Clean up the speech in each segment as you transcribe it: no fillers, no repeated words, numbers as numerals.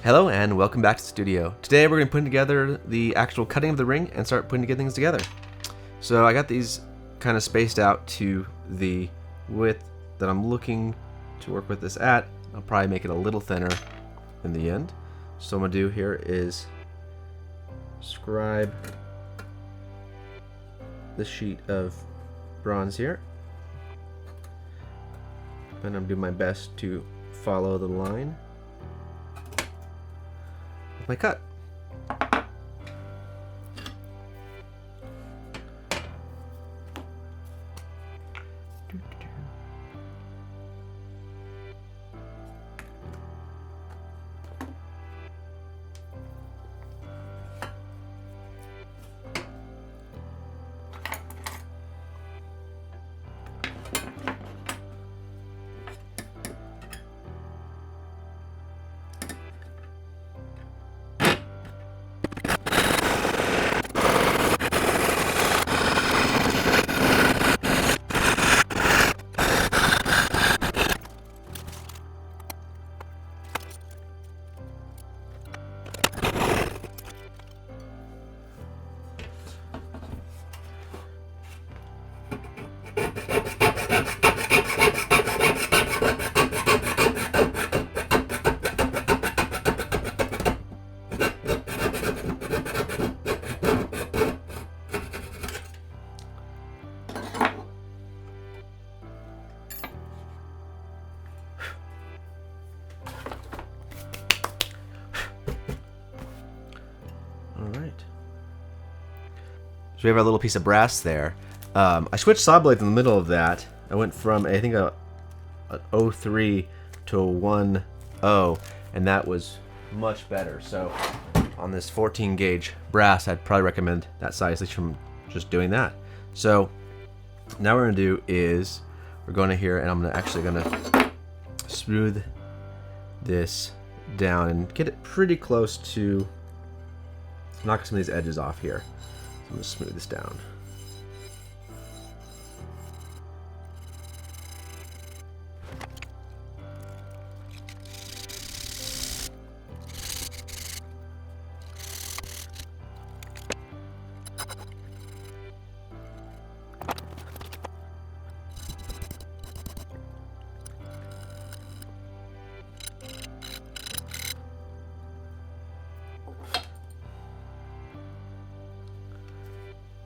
Hello and welcome back to the studio. Today we're going to put together the actual cutting of the ring and start putting things together. So I got these kind of spaced out to the width that I'm looking to work with this at. I'll probably make it a little thinner in the end. So what I'm going to do here is scribe this sheet of bronze here. And I'm doing my best to follow the line with my cut. So we have our little piece of brass there. I switched saw blades in the middle of that. I went from, I think, an 03 to a 10, and that was much better. So on this 14 gauge brass, I'd probably recommend that size, at least from just doing that. So now what we're gonna do is we're going to here, and I'm actually gonna smooth this down and get it pretty close to knock some of these edges off here. I'm going to smooth this down.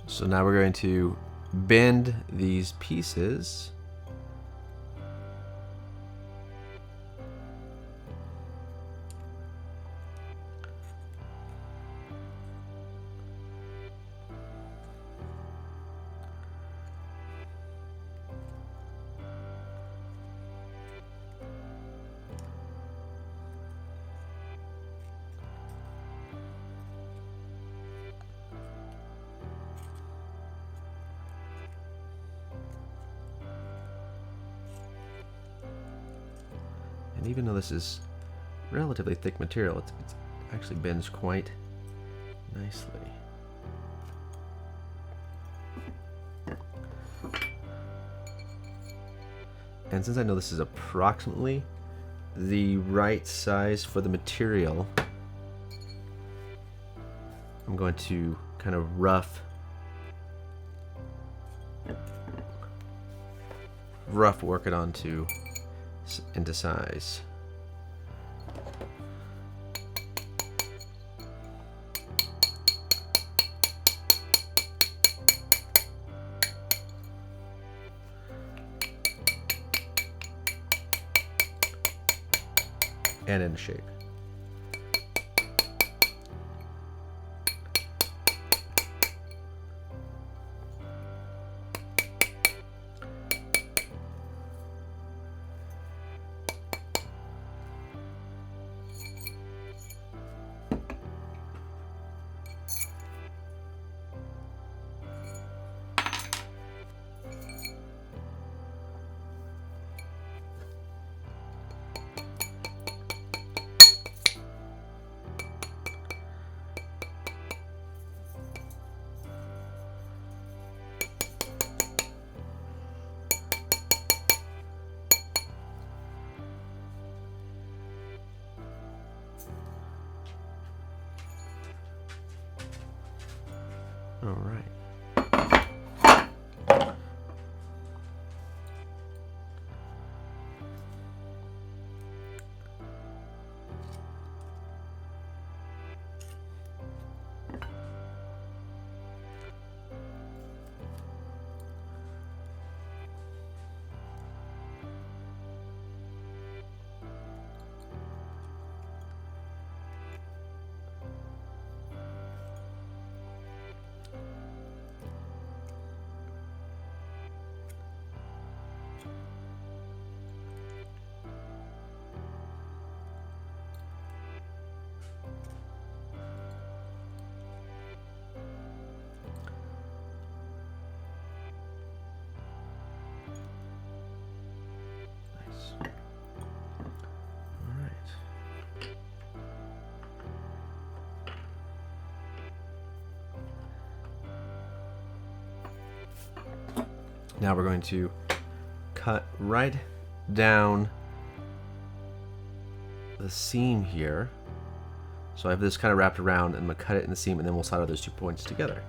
So now we're going to bend these pieces. And even though this is relatively thick material, it actually bends quite nicely. And since I know this is approximately the right size for the material, I'm going to kind of rough work it onto into size. And in shape. All right. Now we're going to cut right down the seam here. So I have this kind of wrapped around, and I'm going to cut it in the seam, and then we'll solder those 2 points together.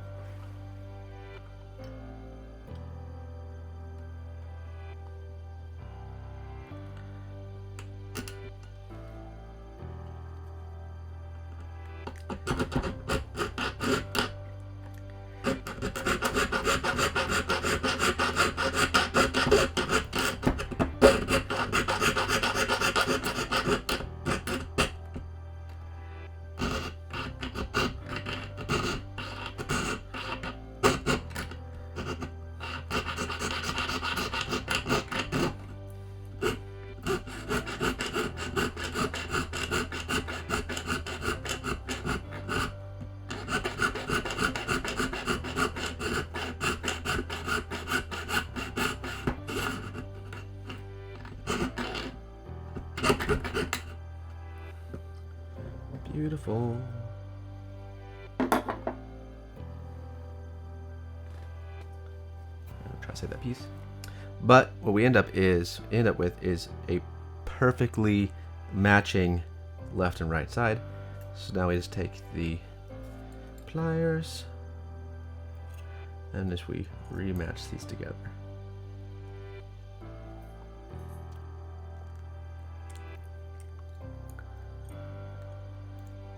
Beautiful. I'll try to save that piece. But what we end up with is a perfectly matching left and right side. So now we just take the pliers and just we rematch these together.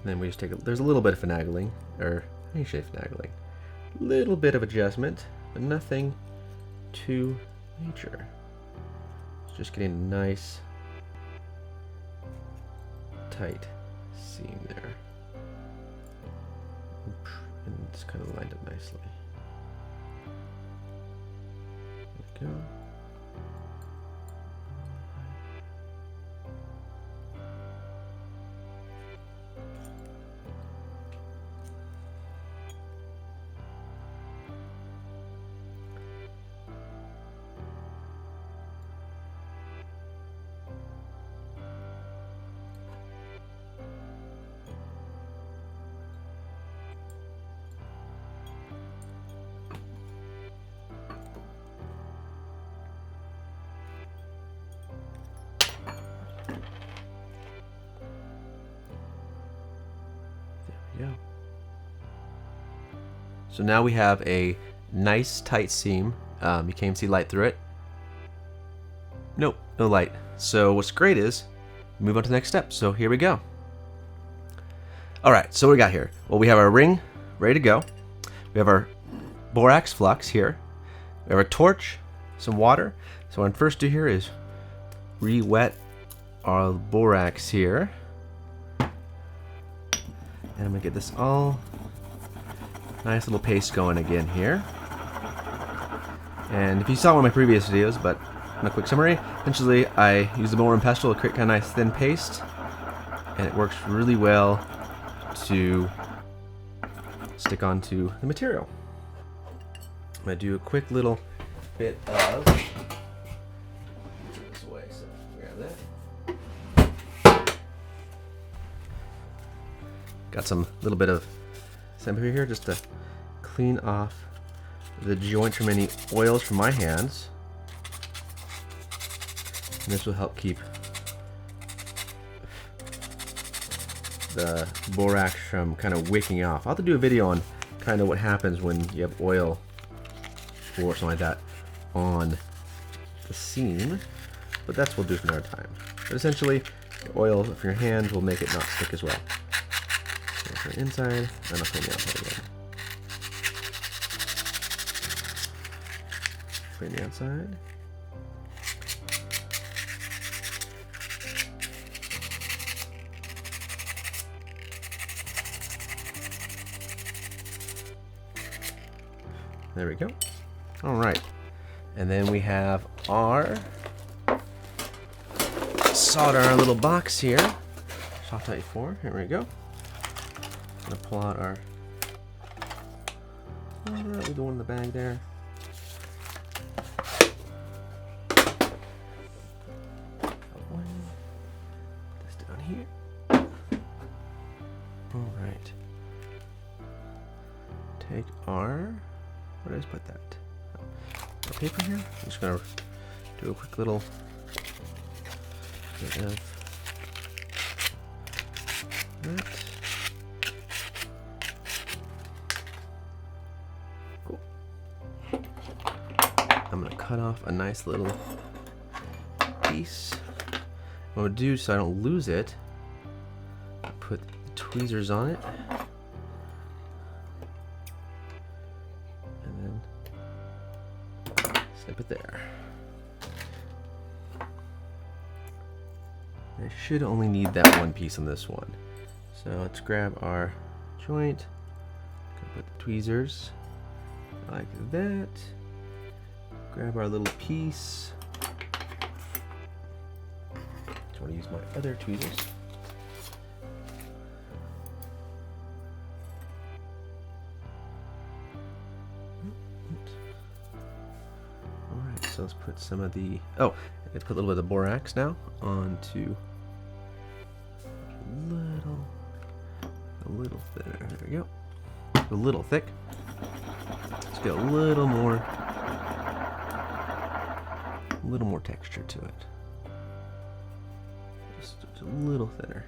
Then we just take there's a little bit of finagling, or I say finagling, little bit of adjustment, but nothing too major. It's just getting a nice tight seam there. And it's kind of lined up nicely. There we go. Yeah. So now we have a nice tight seam. You can't even see light through it. Nope, no light. So what's great is move on to the next step. So here we go. All right, so what we got here? Well, we have our ring ready to go. We have our borax flux here. We have our torch, some water. So what I'm first do here is re-wet our borax here. And I'm gonna get this all nice little paste going again here. And if you saw one of my previous videos, but in a quick summary, essentially I use the molar and pestle to create kind of nice thin paste, and it works really well to stick onto the material. I'm gonna do a quick little bit of this away, so grab that. Got some little bit of sandpaper here just to clean off the joint from any oils from my hands. And this will help keep the borax from kind of wicking off. I'll have to do a video on kind of what happens when you have oil or something like that on the seam, but that's what we'll do for another time. But essentially, the oil from your hand will make it not stick as well. So for the inside, and I'll clean the outside again. Clean the outside. There we go. All right. And then we have our solder, our little box here. Soft 94. Here we go. I'm gonna pull out our solder. We go in the bag there. Put this down here. All right. Take our. Where did I put that? Our paper here. I'm just gonna do a quick little bit of that. Cool. I'm gonna cut off a nice little piece. What I'm gonna do so I don't lose it, put the tweezers on it. Snip it there. I should only need that one piece on this one. So let's grab our joint, put the tweezers like that. Grab our little piece. Just want to use my other tweezers. So let's put some of the, let's put a little bit of borax now onto a little thinner. There we go. A little thick. Let's get a little more texture to it. Just a little thinner.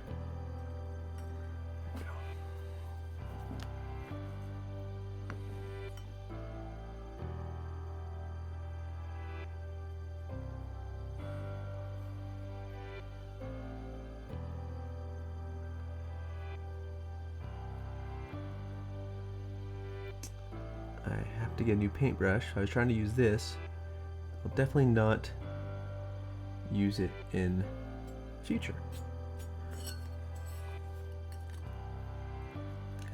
I have to get a new paintbrush. I was trying to use this. I'll definitely not use it in future.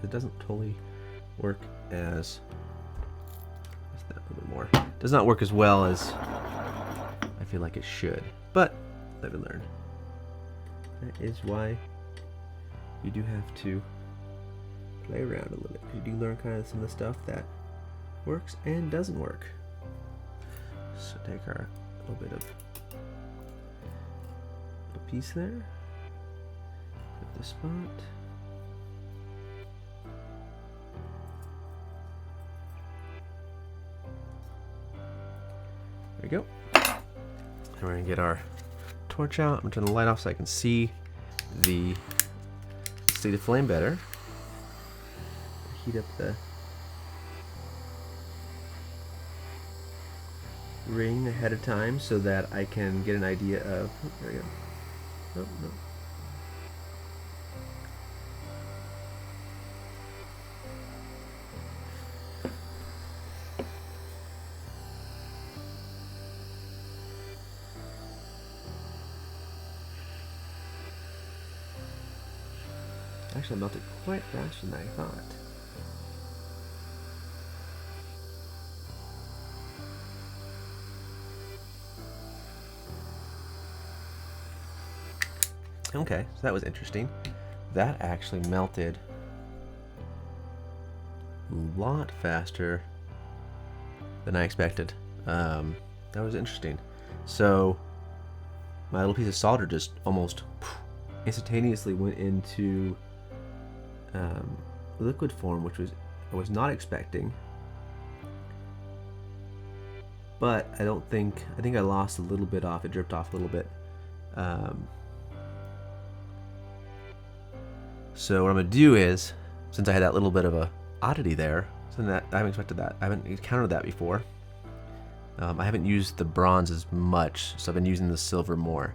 It doesn't totally work as, just that a little bit more. It does not work as well as I feel like it should, but live and learn. That is why you do have to play around a little bit. You do learn kind of some of the stuff that works and doesn't work. So take our little bit of a piece there, put this spot. There we go. And we're gonna get our torch out. I'm gonna turn the light off so I can see the flame better. Heat up the ring ahead of time so that I can get an idea of. Oh, there we go. Oh, no. Actually, I melted quite faster than I thought. Okay, so that was interesting. That actually melted a lot faster than I expected. That was interesting. So my little piece of solder just almost instantaneously went into liquid form, which I was not expecting. But I think I lost a little bit off. It dripped off a little bit. So what I'm gonna do is, since I had that little bit of a oddity there, Something that I haven't expected that. I haven't encountered that before. I haven't used the bronze as much, so I've been using the silver more.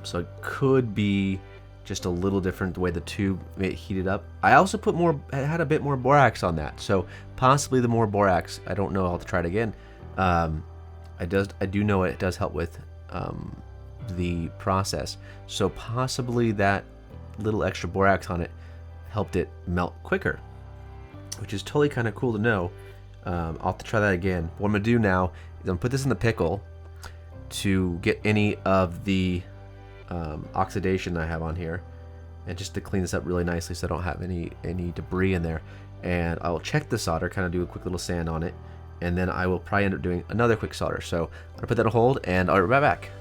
So it could be just a little different the way the tube heated up. I also put more, I had a bit more borax on that, so possibly the more borax. I don't know. I'll have to try it again. I do know it does help with the process, so possibly that little extra borax on it helped it melt quicker, which is totally kind of cool to know. I'll have to try that again. What I'm gonna do now is I'm gonna put this in the pickle to get any of the oxidation I have on here, and just to clean this up really nicely so I don't have any debris in there. And I will check the solder, kind of do a quick little sand on it, and then I will probably end up doing another quick solder. So I'm gonna put that on hold, and I'll be right back.